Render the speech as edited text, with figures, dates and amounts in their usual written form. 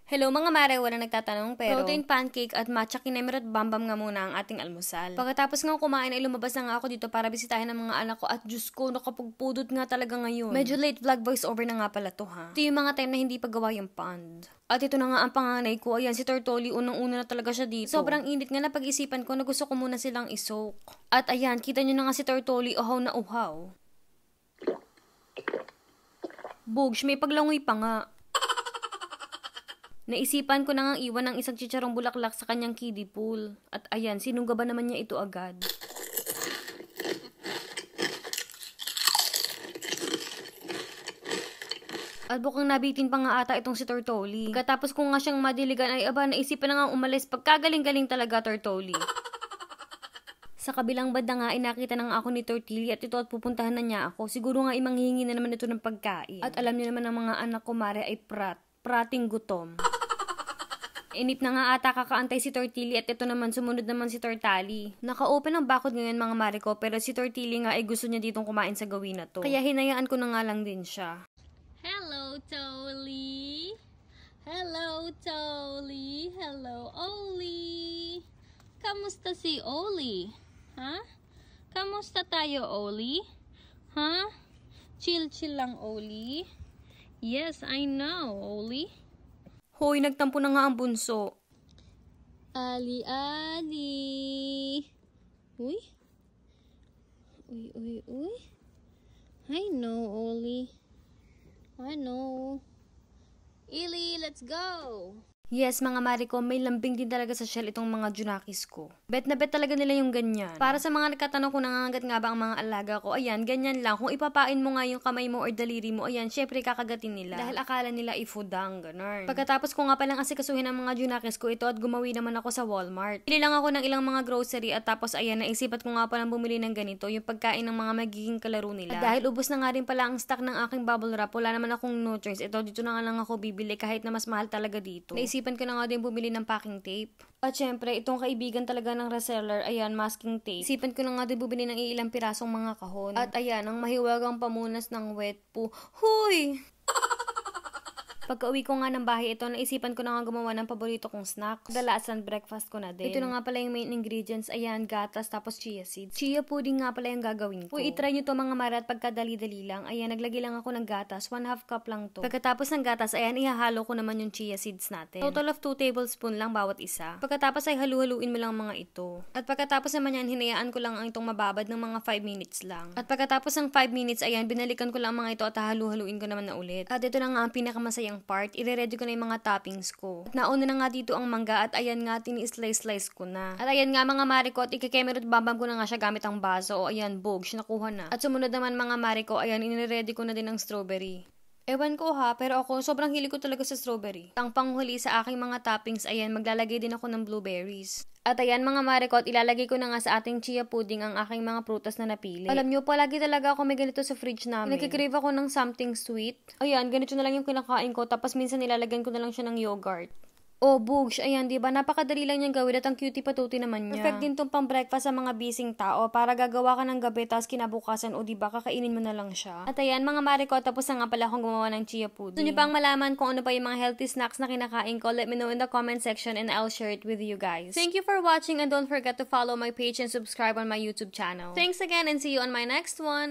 Hello mga mare, walang nagtatanong pero protein pancake at matcha kinemer at bambam nga muna ang ating almusal. Pagkatapos nga kumain ay lumabas na nga ako dito para bisitahin ang mga anak ko at Diyos ko, nakapagpudot nga talaga ngayon. Medyo late vlog voice over na nga pala to ha. Ito yung mga time na hindi pa gawa yung pond. At ito na nga ang panganay ko, ayan si Tortoli, unang-una na talaga siya dito. Sobrang init nga na pag-isipan ko na gusto ko muna silang isoak. At ayan, kita nyo na nga si Tortoli, uhaw na uhaw. Bugs, may paglangoy pa nga. Naisipan ko na ngang iwan ng isang chicharong bulaklak sa kanyang kiddie pool. At ayan, sinunggaban naman niya ito agad. At bukang nabitin pa nga ata itong si Tortoli. Pagkatapos ko nga siyang madiligan ay aba, naisipan na nga umalis. Pagkagaling-galing talaga Tortoli. Sa kabilang banda nga ay nakita na nga ako ni Tortili at ito at pupuntahan na niya ako. Siguro nga manghihingi na naman ito ng pagkain. At alam niyo naman ng mga anak ko mare ay prating gutom. Inip na nga ata kakaantay si Tortili at ito naman sumunod naman si Tortali. Naka-open ang bakod ngayon mga mare ko pero si Tortili nga ay gusto niya ditong kumain sa gawin na to. Kaya hinayaan ko na nga lang din siya. Hello, Toli. Hello, Toli. Hello, Oli. Kamusta si Oli? Ha? Kamusta tayo, Oli? Ha? Chill lang, Oli. Yes, I know, Oli. Hoy, nagtampo na nga ang bunso. Ali. Uy. I know, Oli. I know. Ili, let's go. Yes, mga mare ko, may lambing din talaga sa shell itong mga junakis ko. Bet na bet talaga nila yung ganyan. Para sa mga nagkatanong kung nangangagat nga ba ang mga alaga ko, ayan, ganyan lang. Kung ipapain mo nga yung kamay mo or daliri mo, ayan, syempre kakagatin nila. Dahil akala nila ifudang, ganun. Pagkatapos ko nga palang asikasuhin ang mga junakis ko ito at gumawi naman ako sa Walmart. Pili lang ako ng ilang mga grocery at tapos ayan, naisipat ko nga palang bumili ng ganito, yung pagkain ng mga magiging kalaro nila. At dahil ubos na nga rin pala ang stock ng aking bubble wrap, wala naman akong no choice. Ito, dito na nga lang ako bibili kahit na mas mahal talaga dito. Naisipan ko na nga din bumili ng packing tape. At syempre, itong kaibigan talaga ng reseller, ayan, masking tape. Isipan ko na nga din bumili ng ilang pirasong mga kahon. At ayan, ang mahiwagang pamunas ng wet poo. Huy! Pagka-uwi ko nga ng bahay ito, naisipan ko na nga gumawa ng paborito kong snack. Kadalasan breakfast ko na din. Ito na nga pala yung main ingredients. Ayan, gatas, tapos chia seeds. Chia pudding nga pala yung gagawin ko. Uy, itry nyo to mga marat pagkadali-dali lang. Ayan, naglagay lang ako ng gatas. 1/2 cup lang to. Pagkatapos ng gatas, ayan, ihahalo ko naman yung chia seeds natin. Total of 2 tablespoon lang bawat isa. Pagkatapos ay halu-haluin mo lang mga ito. At pagkatapos naman yan, hinayaan ko lang ang itong mababad ng mga 5 minutes lang. At pagkatapos ng 5 minutes, ayan, binalikan ko lang mga ito at halu-haluin ko naman na ulit. At ito na nga ang pinakamasayang part, ire-ready ko na yung mga toppings ko. At nauna na nga dito ang mangga at ayan nga, tini-slice-slice ko na. At ayan nga mga mare ko, at ikikemer at babam ko na nga siya gamit ang baso. O ayan, bugs, nakuha na. At sumunod naman mga mare ko, ayan, inire-ready ko na din ang strawberry. Ewan ko ha, pero ako, sobrang hilig ko talaga sa strawberry. Ang panghuli sa aking mga toppings, ayan, maglalagay din ako ng blueberries. At ayan mga mare ko, at ilalagay ko na nga sa ating chia pudding ang aking mga prutas na napili. Alam nyo, palagi talaga ako may ganito sa fridge namin. Nagkikrave ako ng something sweet. Ayan, ganito na lang yung kinakain ko, tapos minsan nilalagyan ko na lang siya ng yogurt. Oh, bugs, ayan, diba? Napakadali lang niyang gawin at ang cutie patuti naman niya. Perfect din tong pang breakfast sa mga busy tao para gagawa ka ng gabi tapos kinabukasan o diba, kakainin mo na lang siya. At ayan, mga mare ko, tapos na nga pala akong gumawa ng chia pudding. Gusto niyo pang malaman kung ano pa yung mga healthy snacks na kinakain ko, let me know in the comment section and I'll share it with you guys. Thank you for watching and don't forget to follow my page and subscribe on my YouTube channel. Thanks again and see you on my next one!